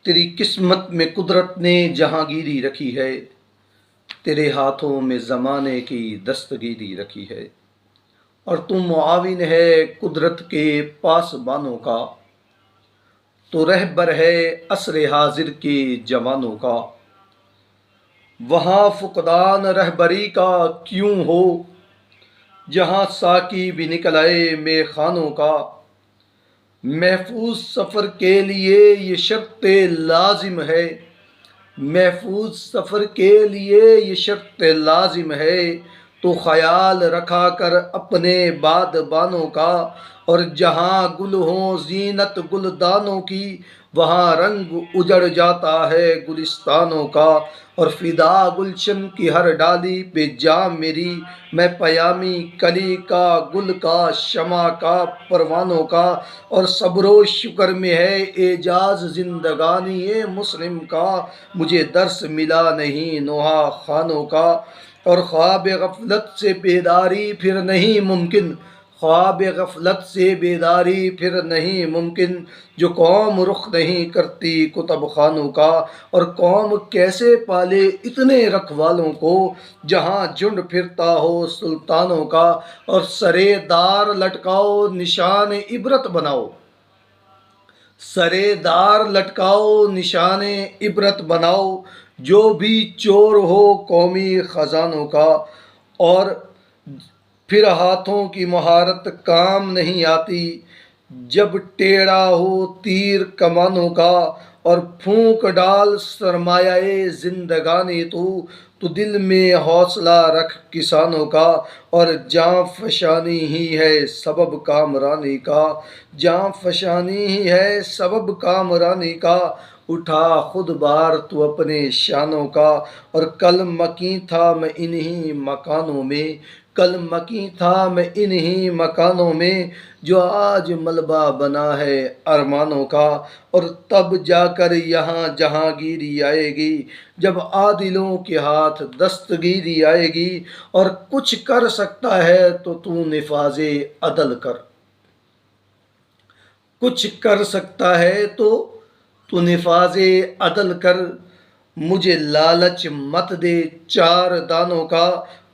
تیری قسمت میں قدرت نے جہانگیری رکھی ہے، تیرے ہاتھوں میں زمانے کی دستگیری رکھی ہے، اور تم معاون ہے قدرت کے پاسبانوں کا، تو رہبر ہے عصر حاضر کے جوانوں کا۔ وہاں فقدان رہبری کا کیوں ہو، جہاں ساقی بھی نکل آئے مے خانوں کا۔ محفوظ سفر کے لیے یہ شرط لازم ہے، محفوظ سفر کے لیے یہ شرط لازم ہے، تو خیال رکھا کر اپنے بادبانوں کا۔ اور جہاں گل ہوں زینت گلدانوں کی، وہاں رنگ اجڑ جاتا ہے گلستانوں کا۔ اور فدا گلشن کی ہر ڈالی پہ جام میری، میں پیامی کلی کا گل کا شمع کا پروانوں کا۔ اور صبر و شکر میں ہے اعجاز زندگانی مسلم کا، مجھے درس ملا نہیں نوحہ خوانوں کا۔ اور خواب غفلت سے بیداری پھر نہیں ممکن، خواب غفلت سے بیداری پھر نہیں ممکن، جو قوم رخ نہیں کرتی کتب خانوں کا۔ اور قوم کیسے پالے اتنے رکھوالوں کو، جہاں جھنڈ پھرتا ہو سلطانوں کا۔ اور سرے دار لٹکاؤ نشان عبرت بناؤ، سرے دار لٹکاؤ نشان عبرت بناؤ، جو بھی چور ہو قومی خزانوں کا۔ اور پھر ہاتھوں کی مہارت کام نہیں آتی، جب ٹیڑھا ہو تیر کمانوں کا۔ اور پھونک ڈال سرمایہ زندگانی تو دل میں حوصلہ رکھ کسانوں کا۔ اور جاں فشانی ہی ہے سبب کامرانی کا، جاں فشانی ہی ہے سبب کامرانی کا، اٹھا خود بار تو اپنے شانوں کا۔ اور کل مکیں تھا میں انہی مکانوں میں، کل مکیں تھا میں انہی مکانوں میں، جو آج ملبہ بنا ہے ارمانوں کا۔ اور تب جا کر یہاں جہانگیری آئے گی، جب عادلوں کے ہاتھ دستگیری آئے گی۔ اور کچھ کر سکتا ہے تو نفاذ عدل کر، کچھ کر سکتا ہے تو نفاذ عدل کر، مجھے لالچ مت دے چار دانوں کا۔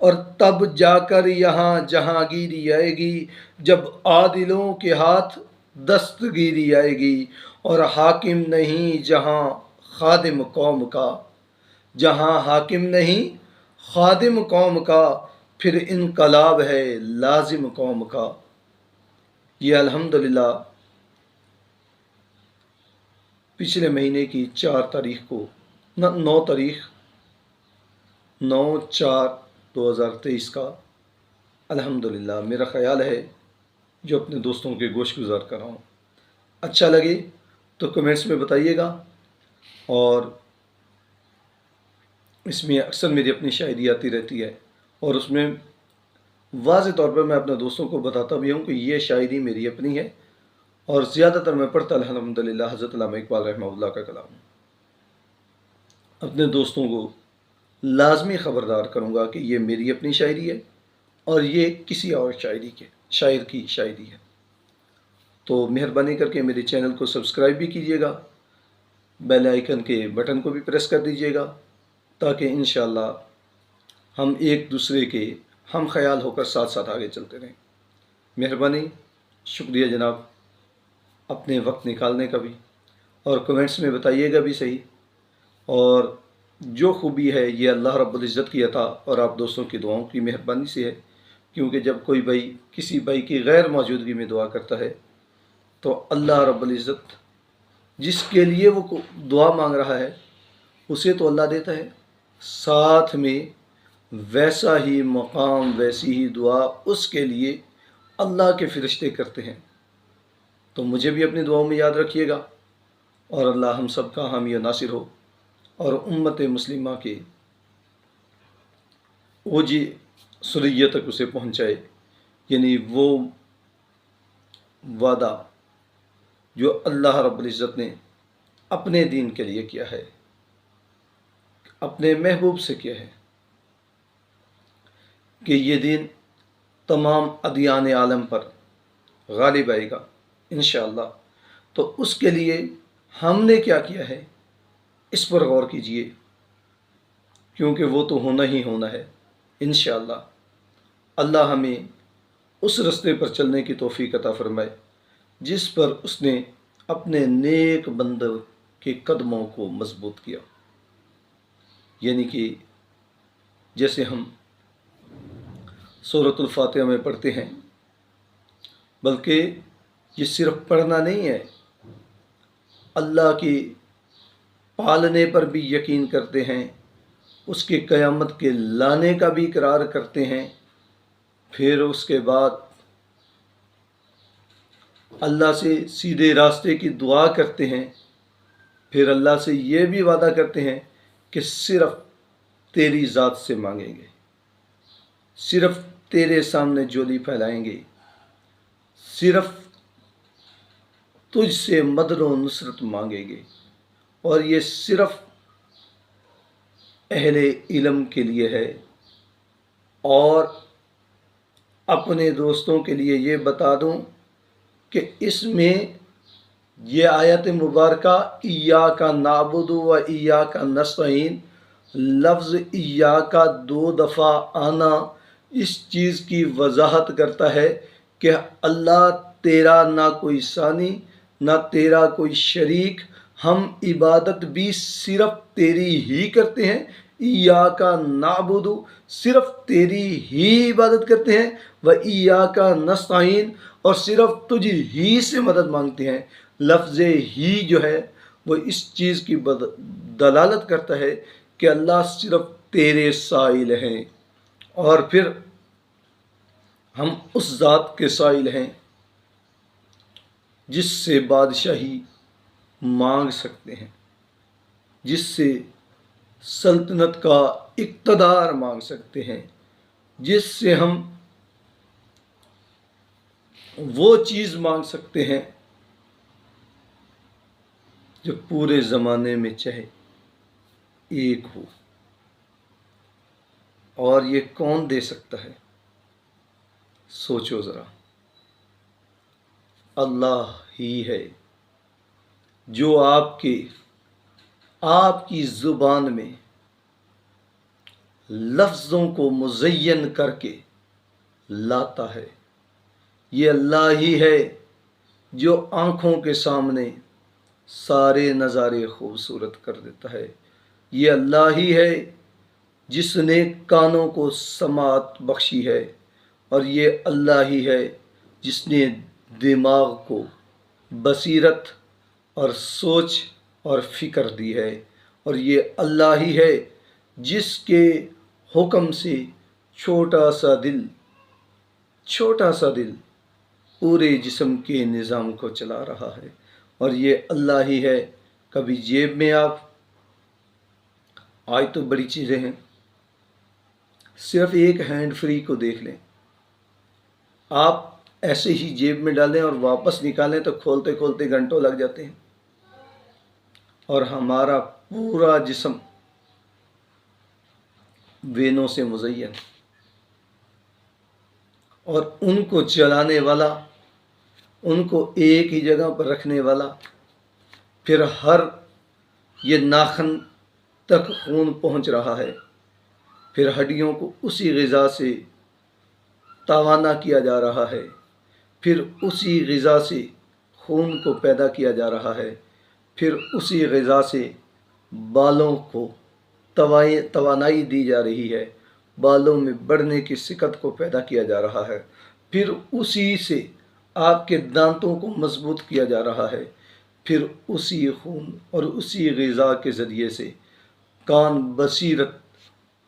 اور تب جا کر یہاں جہانگیری آئے گی، جب عادلوں کے ہاتھ دستگیری آئے گی۔ اور حاکم نہیں جہاں خادم قوم کا، جہاں حاکم نہیں خادم قوم کا، پھر انقلاب ہے لازم قوم کا۔ یہ الحمدللہ پچھلے مہینے کی 4 تاریخ کو 9 تاریخ 9/4/2023 کا الحمدللہ میرا خیال ہے جو اپنے دوستوں کے گوش گزار کر رہا ہوں۔ اچھا لگے تو کمنٹس میں بتائیے گا، اور اس میں اکثر میری اپنی شاعری آتی رہتی ہے، اور اس میں واضح طور پر میں اپنے دوستوں کو بتاتا بھی ہوں کہ یہ شاعری میری اپنی ہے، اور زیادہ تر میں پڑھتا الحمدللہ حضرت علامہ اقبال رحمہ اللہ کا کلام ہوں۔ اپنے دوستوں کو لازمی خبردار کروں گا کہ یہ میری اپنی شاعری ہے، اور یہ کسی اور شاعر کی شاعری ہے۔ تو مہربانی کر کے میرے چینل کو سبسکرائب بھی کیجیے گا، بیل آئیکن کے بٹن کو بھی پریس کر دیجیے گا، تاکہ انشاءاللہ ہم ایک دوسرے کے ہم خیال ہو کر ساتھ ساتھ آگے چلتے رہیں۔ مہربانی، شکریہ جناب اپنے وقت نکالنے کا بھی، اور کمنٹس میں بتائیے گا بھی صحیح۔ اور جو خوبی ہے یہ اللہ رب العزت کی عطا اور آپ دوستوں کی دعاؤں کی مہربانی سے ہے، کیونکہ جب کوئی بھائی کسی بھائی کی غیر موجودگی میں دعا کرتا ہے تو اللہ رب العزت جس کے لیے وہ دعا مانگ رہا ہے اسے تو اللہ دیتا ہے، ساتھ میں ویسا ہی مقام ویسی ہی دعا اس کے لیے اللہ کے فرشتے کرتے ہیں۔ تو مجھے بھی اپنی دعاؤں میں یاد رکھیے گا، اور اللہ ہم سب کا حامی و ناصر ہو، اور امت مسلمہ کے اوجی سریہ تک اسے پہنچائے، یعنی وہ وعدہ جو اللہ رب العزت نے اپنے دین کے لیے کیا ہے، اپنے محبوب سے کیا ہے، کہ یہ دین تمام ادیان عالم پر غالب آئے گا انشاءاللہ۔ تو اس کے لیے ہم نے کیا کیا ہے اس پر غور کیجئے، کیونکہ وہ تو ہونا ہی ہونا ہے انشاءاللہ۔ اللہ ہمیں اس رستے پر چلنے کی توفیق عطا فرمائے جس پر اس نے اپنے نیک بندوں کے قدموں کو مضبوط کیا، یعنی کہ جیسے ہم سورۃ الفاتحہ میں پڑھتے ہیں، بلکہ یہ صرف پڑھنا نہیں ہے، اللہ کے پالنے پر بھی یقین کرتے ہیں، اس کے قیامت کے لانے کا بھی اقرار کرتے ہیں، پھر اس کے بعد اللہ سے سیدھے راستے کی دعا کرتے ہیں، پھر اللہ سے یہ بھی وعدہ کرتے ہیں کہ صرف تیری ذات سے مانگیں گے، صرف تیرے سامنے جھولی پھیلائیں گے، صرف تجھ سے مدد و نصرت مانگیں گے، اور یہ صرف اہل علم کے لیے ہے۔ اور اپنے دوستوں کے لیے یہ بتا دوں کہ اس میں یہ آیت مبارکہ ایاک نعبد و ایاک نستعین، لفظ ایاک 2 دفعہ آنا اس چیز کی وضاحت کرتا ہے کہ اللہ تیرا نہ کوئی ثانی، نہ تیرا کوئی شریک، ہم عبادت بھی صرف تیری ہی کرتے ہیں، ایاک نعبد، صرف تیری ہی عبادت کرتے ہیں، و ایاک نستعین، اور صرف تجھ ہی سے مدد مانگتے ہیں۔ لفظ ہی جو ہے وہ اس چیز کی دلالت کرتا ہے کہ اللہ صرف تیرے سائل ہیں، اور پھر ہم اس ذات کے سائل ہیں جس سے بادشاہی مانگ سکتے ہیں، جس سے سلطنت کا اقتدار مانگ سکتے ہیں، جس سے ہم وہ چیز مانگ سکتے ہیں جو پورے زمانے میں چاہے ایک ہو، اور یہ کون دے سکتا ہے؟ سوچو ذرا، اللہ ہی ہے جو آپ کی زبان میں لفظوں کو مزین کر کے لاتا ہے۔ یہ اللہ ہی ہے جو آنکھوں کے سامنے سارے نظارے خوبصورت کر دیتا ہے۔ یہ اللہ ہی ہے جس نے کانوں کو سماعت بخشی ہے، اور یہ اللہ ہی ہے جس نے دماغ کو بصیرت اور سوچ اور فکر دی ہے، اور یہ اللہ ہی ہے جس کے حکم سے چھوٹا سا دل پورے جسم کے نظام کو چلا رہا ہے، اور یہ اللہ ہی ہے۔ کبھی جیب میں آج تو بڑی چیزیں ہیں، صرف ایک ہینڈ فری کو دیکھ لیں، آپ ایسے ہی جیب میں ڈالیں اور واپس نکالیں تو کھولتے کھولتے گھنٹوں لگ جاتے ہیں، اور ہمارا پورا جسم وینوں سے مزین، اور ان کو چلانے والا، ان کو ایک ہی جگہ پر رکھنے والا، پھر ہر یہ ناخن تک خون پہنچ رہا ہے، پھر ہڈیوں کو اسی غذا سے توانا کیا جا رہا ہے، پھر اسی غذا سے خون کو پیدا کیا جا رہا ہے، پھر اسی غذا سے بالوں کو توانائی دی جا رہی ہے، بالوں میں بڑھنے کی سکت کو پیدا کیا جا رہا ہے، پھر اسی سے آپ کے دانتوں کو مضبوط کیا جا رہا ہے، پھر اسی خون اور اسی غذا کے ذریعے سے کان بصیرت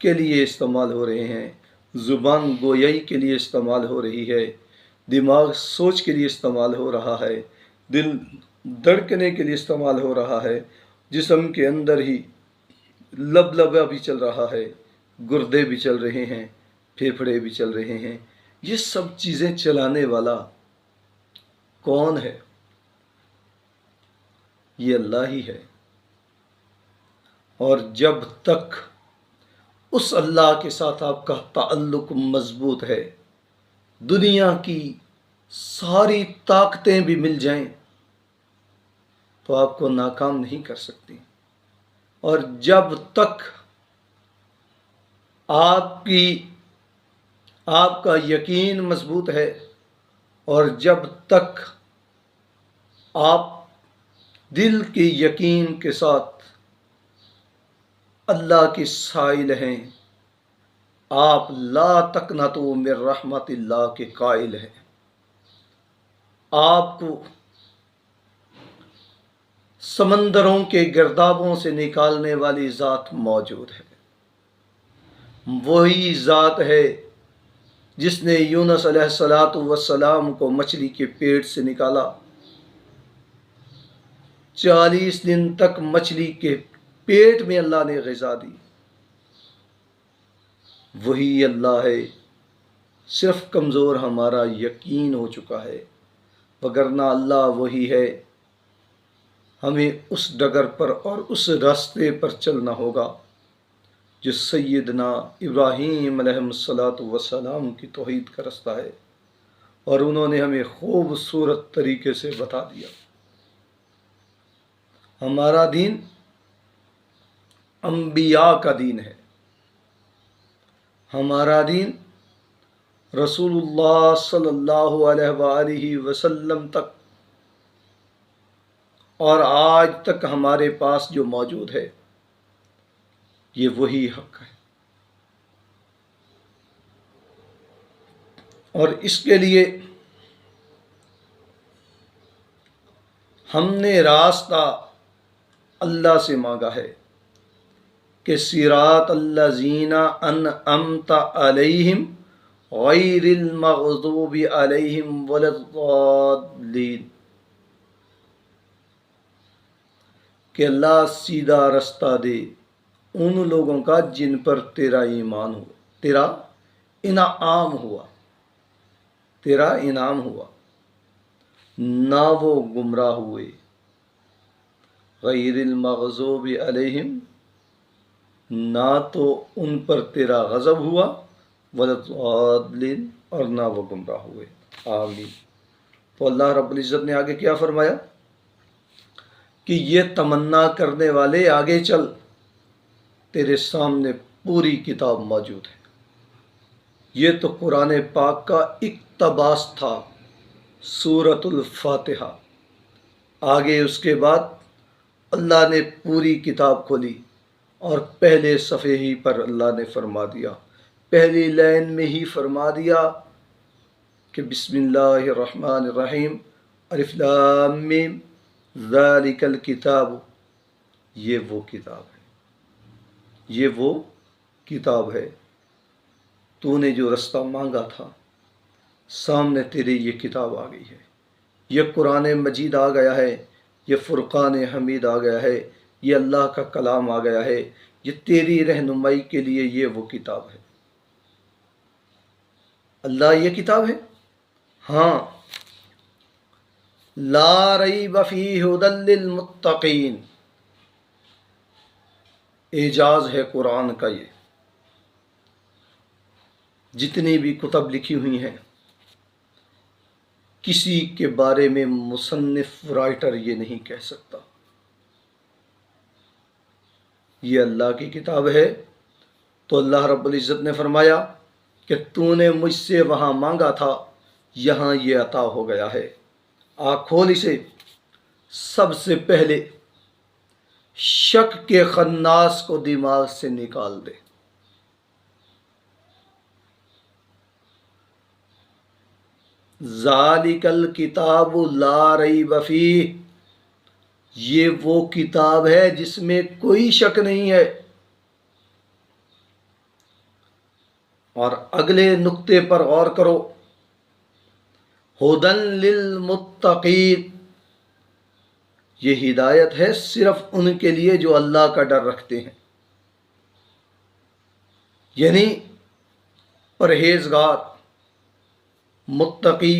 کے لیے استعمال ہو رہے ہیں، زبان گویائی کے لیے استعمال ہو رہی ہے، دماغ سوچ کے لیے استعمال ہو رہا ہے، دل دھڑکنے کے لیے استعمال ہو رہا ہے، جسم کے اندر ہی لبلبا بھی چل رہا ہے، گردے بھی چل رہے ہیں، پھیپھڑے بھی چل رہے ہیں۔ یہ سب چیزیں چلانے والا کون ہے؟ یہ اللہ ہی ہے، اور جب تک اس اللہ کے ساتھ آپ کا تعلق مضبوط ہے، دنیا کی ساری طاقتیں بھی مل جائیں تو آپ کو ناکام نہیں کر سکتی۔ اور جب تک آپ کا یقین مضبوط ہے، اور جب تک آپ دل کے یقین کے ساتھ اللہ کے سائل ہیں، آپ لا تقنطوا من رحمت اللہ کے قائل ہیں، آپ کو سمندروں کے گردابوں سے نکالنے والی ذات موجود ہے۔ وہی ذات ہے جس نے یونس علیہ السلام کو مچھلی کے پیٹ سے نکالا، 40 دن تک مچھلی کے پیٹ میں اللہ نے غذا دی۔ وہی اللہ ہے، صرف کمزور ہمارا یقین ہو چکا ہے، وگرنہ اللہ وہی ہے۔ ہمیں اس ڈگر پر اور اس راستے پر چلنا ہوگا جو سیدنا ابراہیم علیہ السلام کی توحید کا رستہ ہے، اور انہوں نے ہمیں خوبصورت طریقے سے بتا دیا۔ ہمارا دین انبیاء کا دین ہے، ہمارا دین رسول اللہ صلی اللہ علیہ وآلہ وسلم تک اور آج تک ہمارے پاس جو موجود ہے، یہ وہی حق ہے، اور اس کے لیے ہم نے راستہ اللہ سے مانگا ہے کہ صراط الذین انعمت علیہم غیر المغضوب علیہم ولا الضالین، کہ اللہ سیدھا رستہ دے ان لوگوں کا جن پر تیرا ایمان ہوا، تیرا انعام ہوا، نہ وہ گمراہ ہوئے۔ غیر المغضوب علیہم، نہ تو ان پر تیرا غضب ہوا، ولا الضالین، اور نہ وہ گمراہ ہوئے۔ آمین۔ تو اللہ رب العزت نے آگے کیا فرمایا کہ یہ تمنا کرنے والے آگے چل، تیرے سامنے پوری کتاب موجود ہے۔ یہ تو قرآن پاک کا اقتباس تھا، سورۃ الفاتحہ۔ آگے اس کے بعد اللہ نے پوری کتاب کھولی، اور پہلے صفحے ہی پر اللہ نے فرما دیا، پہلی لائن میں ہی فرما دیا کہ بسم اللہ الرحمن الرحیم، الف لام میم، ذالک الکتاب، یہ وہ کتاب ہے، تو نے جو رستہ مانگا تھا، سامنے تیرے یہ کتاب آ گئی ہے، یہ قرآن مجید آ گیا ہے، یہ فرقان حمید آ گیا ہے، یہ اللہ کا کلام آ گیا ہے، یہ تیری رہنمائی کے لیے یہ وہ کتاب ہے۔ اللہ یہ کتاب ہے، ہاں، لا ریب فیہ ھدی للمتقین، اعجاز ہے قرآن کا۔ یہ جتنی بھی کتب لکھی ہوئی ہیں، کسی کے بارے میں مصنف رائٹر یہ نہیں کہہ سکتا، یہ اللہ کی کتاب ہے۔ تو اللہ رب العزت نے فرمایا کہ تو نے مجھ سے وہاں مانگا تھا، یہاں یہ عطا ہو گیا ہے، کھول اسے۔ سب سے پہلے شک کے خناس کو دماغ سے نکال دے۔ ذالک الکتاب لا ریب فیہ، یہ وہ کتاب ہے جس میں کوئی شک نہیں ہے۔ اور اگلے نقطے پر غور کرو، ھدی للمتقین، یہ ہدایت ہے صرف ان کے لیے جو اللہ کا ڈر رکھتے ہیں، یعنی پرہیزگار، متقی،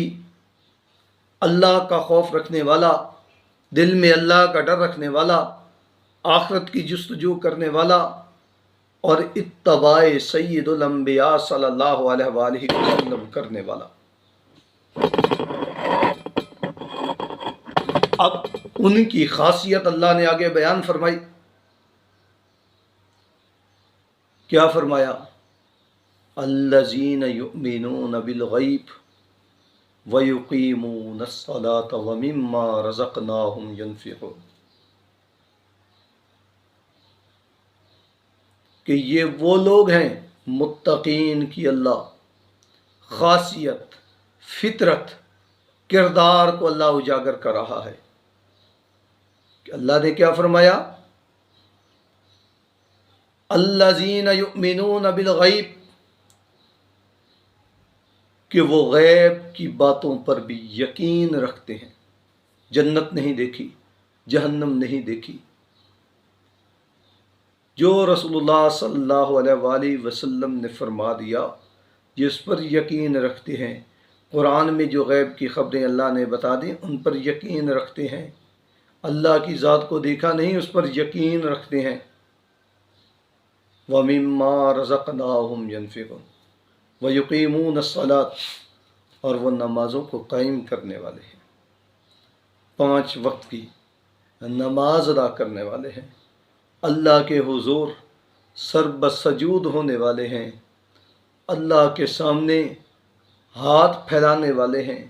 اللہ کا خوف رکھنے والا، دل میں اللہ کا ڈر رکھنے والا، آخرت کی جستجو کرنے والا، اور اتباع سید الانبیاء صلی اللہ علیہ وآلہ وسلم کرنے والا۔ اب ان کی خاصیت اللہ نے آگے بیان فرمائی کیا فرمایا؟ الذین یؤمنون بالغیب ویقیمون الصلاۃ ومما رزقناہم ینفقون، کہ یہ وہ لوگ ہیں متقین کی اللہ خاصیت، فطرت، کردار کو اللہ اجاگر کر رہا ہے کہ اللہ نے کیا فرمایا؟ الذین یؤمنون بالغیب، کہ وہ غیب کی باتوں پر بھی یقین رکھتے ہیں۔ جنت نہیں دیکھی، جہنم نہیں دیکھی، جو رسول اللہ صلی اللہ علیہ وآلہ وسلم نے فرما دیا جس پر یقین رکھتے ہیں، قرآن میں جو غیب کی خبریں اللہ نے بتا دیں ان پر یقین رکھتے ہیں، اللہ کی ذات کو دیکھا نہیں اس پر یقین رکھتے ہیں۔ وَمِمَّا رَزَقْنَاهُمْ يَنْفِقُونَ وَيُقِيمُونَ الصَّلَاةَ، اور وہ نمازوں کو قائم کرنے والے ہیں، 5 وقت کی نماز ادا کرنے والے ہیں، اللہ کے حضور سربسجود ہونے والے ہیں، اللہ کے سامنے ہاتھ پھیلانے والے ہیں،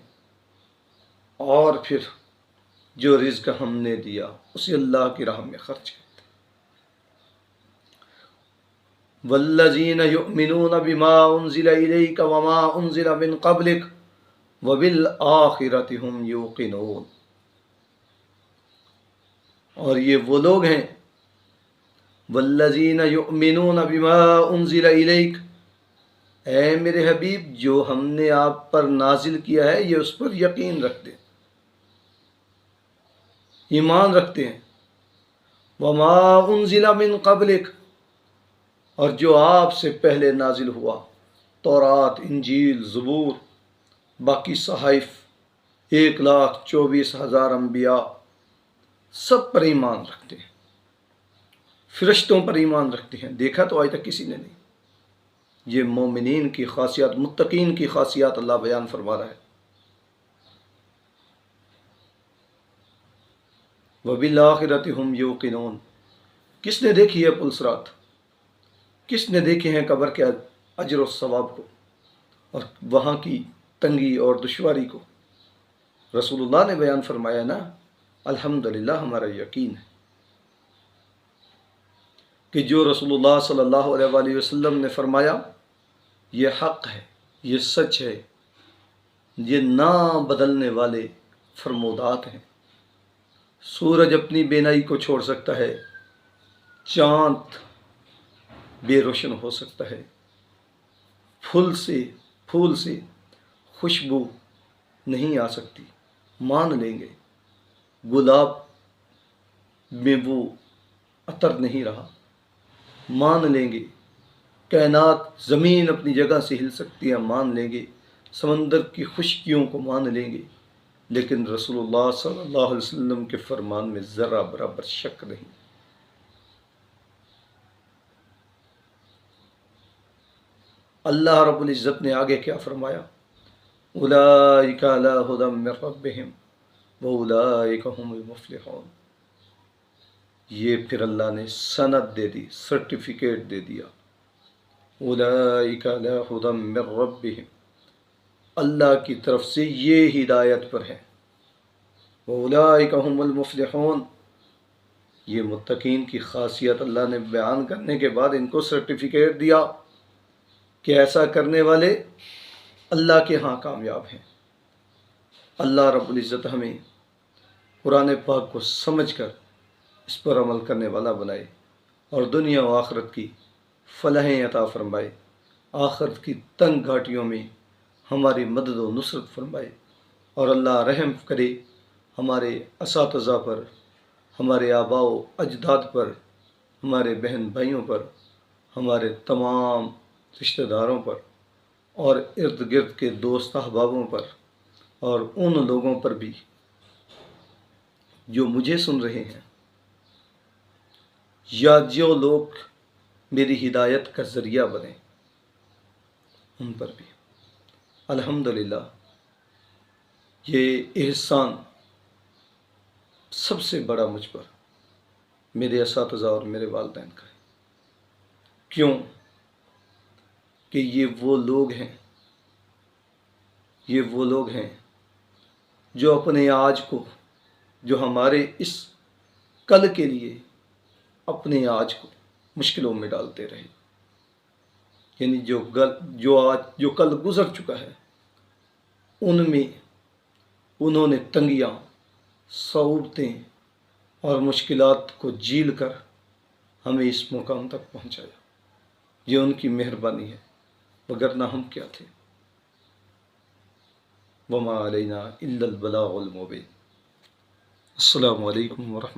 اور پھر جو رزق ہم نے دیا اسے اللہ کی راہ میں خرچ کرتے ہیں۔ والذین یؤمنون بما انزل الیک وما انزل من قبلک وبالآخرۃ هم یوقنون، اور یہ وہ لوگ ہیں والذین یؤمنون بما انزل الیک، اے میرے حبیب جو ہم نے آپ پر نازل کیا ہے یہ اس پر یقین رکھتے ہیں، ایمان رکھتے ہیں۔ وما انزل من قبلک، اور جو آپ سے پہلے نازل ہوا، تورات، انجیل، زبور، باقی صحائف، 1,24,000 انبیاء، سب پر ایمان رکھتے ہیں، فرشتوں پر ایمان رکھتے ہیں، دیکھا تو آج تک کسی نے نہیں۔ یہ مومنین کی خاصیات، متقین کی خاصیات اللہ بیان فرما رہا ہے۔ وَبِالْآخِرَةِ هُمْ يُوقِنُونَ، کس نے دیکھی ہے پلسرات؟ کس نے دیکھے ہیں قبر کے اجر و ثواب کو اور وہاں کی تنگی اور دشواری کو؟ رسول اللہ نے بیان فرمایا نا، الحمدللہ ہمارا یقین ہے کہ جو رسول اللہ صلی اللہ علیہ وآلہ وسلم نے فرمایا یہ حق ہے، یہ سچ ہے، یہ نہ بدلنے والے فرمودات ہیں۔ سورج اپنی بینائی کو چھوڑ سکتا ہے، چاند بے روشن ہو سکتا ہے، پھول سے خوشبو نہیں آ سکتی، مان لیں گے، گلاب میں وہ عطر نہیں رہا، مان لیں گے، کائنات، زمین اپنی جگہ سے ہل سکتی ہے، مان لیں گے، سمندر کی خشکیوں کو مان لیں گے، لیکن رسول اللہ صلی اللہ علیہ وسلم کے فرمان میں ذرا برابر شک نہیں۔ اللہ رب العزت نے آگے کیا فرمایا؟ اولئک علی ھدی من ربہم واولئک ھم المفلحون، یہ پھر اللہ نے سند دے دی، سرٹیفکیٹ دے دیا۔ اولئک علی ھدی من ربہم، اللہ کی طرف سے یہ ہدایت پر ہیں، واولئک ھم المفلحون، یہ متقین کی خاصیت اللہ نے بیان کرنے کے بعد ان کو سرٹیفکیٹ دیا کہ ایسا کرنے والے اللہ کے ہاں کامیاب ہیں۔ اللہ رب العزت ہمیں قرآن پاک کو سمجھ کر اس پر عمل کرنے والا بنائے اور دنیا و آخرت کی فلاحیں عطا فرمائے، آخرت کی تنگ گھاٹیوں میں ہماری مدد و نصرت فرمائے، اور اللہ رحم کرے ہمارے اساتذہ پر، ہمارے آباء و اجداد پر، ہمارے بہن بھائیوں پر، ہمارے تمام رشتہ داروں پر، اور ارد گرد کے دوست احبابوں پر، اور ان لوگوں پر بھی جو مجھے سن رہے ہیں یا جو لوگ میری ہدایت کا ذریعہ بنے، ان پر بھی۔ الحمدللہ یہ احسان سب سے بڑا مجھ پر میرے اساتذہ اور میرے والدین کا ہے۔ کیوں؟ کہ یہ وہ لوگ ہیں جو اپنے آج کو، جو ہمارے اس کل کے لیے اپنے آج کو مشکلوں میں ڈالتے رہے، یعنی جو کل گزر چکا ہے ان میں انہوں نے تنگیاں، صعوبتیں اور مشکلات کو جھیل کر ہمیں اس مقام تک پہنچایا۔ یہ ان کی مہربانی ہے، وگرنہ ہم کیا تھے؟ وما علینا الا البلاغ المبین۔ السلام علیکم ورحمۃ اللہ۔